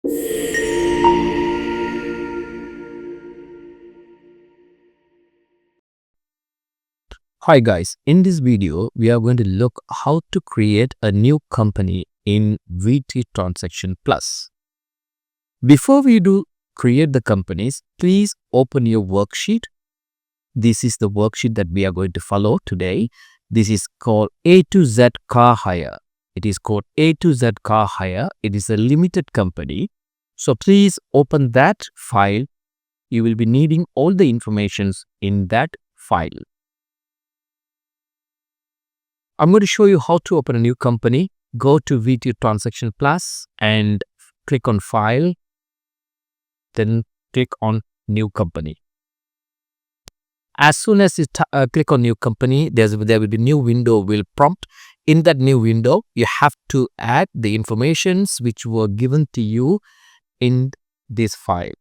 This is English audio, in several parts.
Hi guys, in this video, we are going to look how to create a new company in VT Transaction Plus. Before we do create the companies, please open your worksheet. This is the worksheet that we are going to follow today. This is called A to Z Car Hire. It is called A to Z Car Hire. It is a limited company. So please open that file. You will be needing all the informations in that file. I'm going to show you how to open a new company. Go to VT Transaction Plus and click on File. Then click on New Company. As soon as you click on New Company, there will be new window will prompt. In that new window, you have to add the informations which were given to you in this file.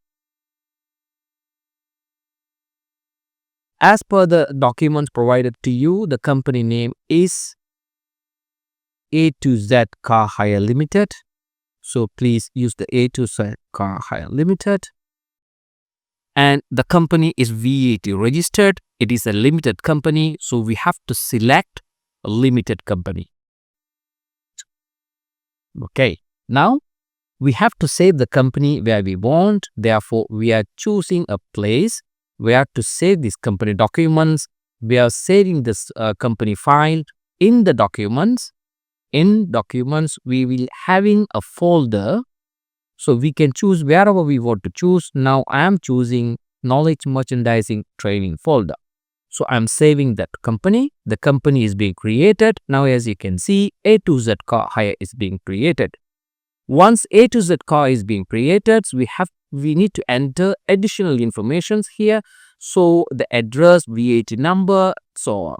As per the documents provided to you, the company name is A to Z Car Hire Limited. So please use the A to Z Car Hire Limited. And the company is VAT registered. It is a limited company. So we have to select a limited company. Okay. Now we have to save the company where we want. Therefore, we are choosing a place. We have to save these company documents. We are saving this company file in the documents. In documents, we will having a folder. So we can choose wherever we want to choose. Now I am choosing Knowledge Merchandising Training folder. So I'm saving that company. The company is being created. Now as you can see, A to Z Car Hire is being created. Once A to Z Car is being created, we need to enter additional informations here. So the address, VAT number, so on.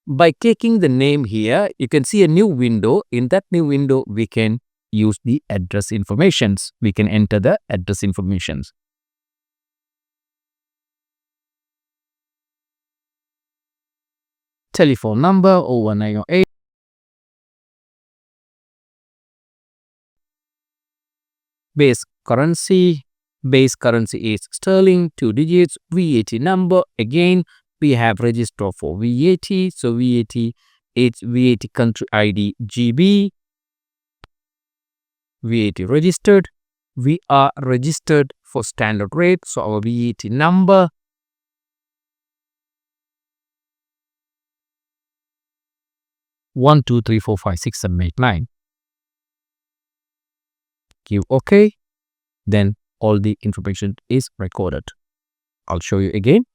By clicking the name here, you can see a new window. In that new window, we can use the address informations. We can enter the address informations. Telephone number 01908. Base currency is sterling, 2 digits. VAT number, again, we have register for VAT. So VAT, it's VAT country ID GB. VAT registered. We are registered for standard rate. So our VAT number. One, two, three, four, five, six, seven, eight, nine. Give OK. Then all the information is recorded. I'll show you again.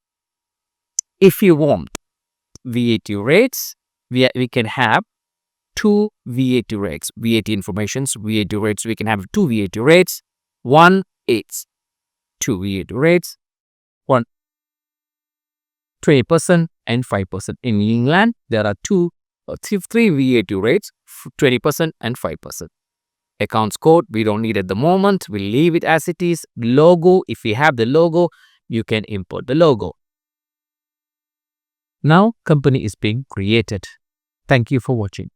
If you want VAT rates, we can have two VAT rates. VAT informations, VAT rates, we can have two VAT rates. One is two VAT rates. One 20% and 5%. In England, there are three VAT rates, 20% and 5%. Accounts code, we don't need at the moment. We'll leave it as it is. Logo, if we have the logo, you can import the logo. Now, company is being created. Thank you for watching.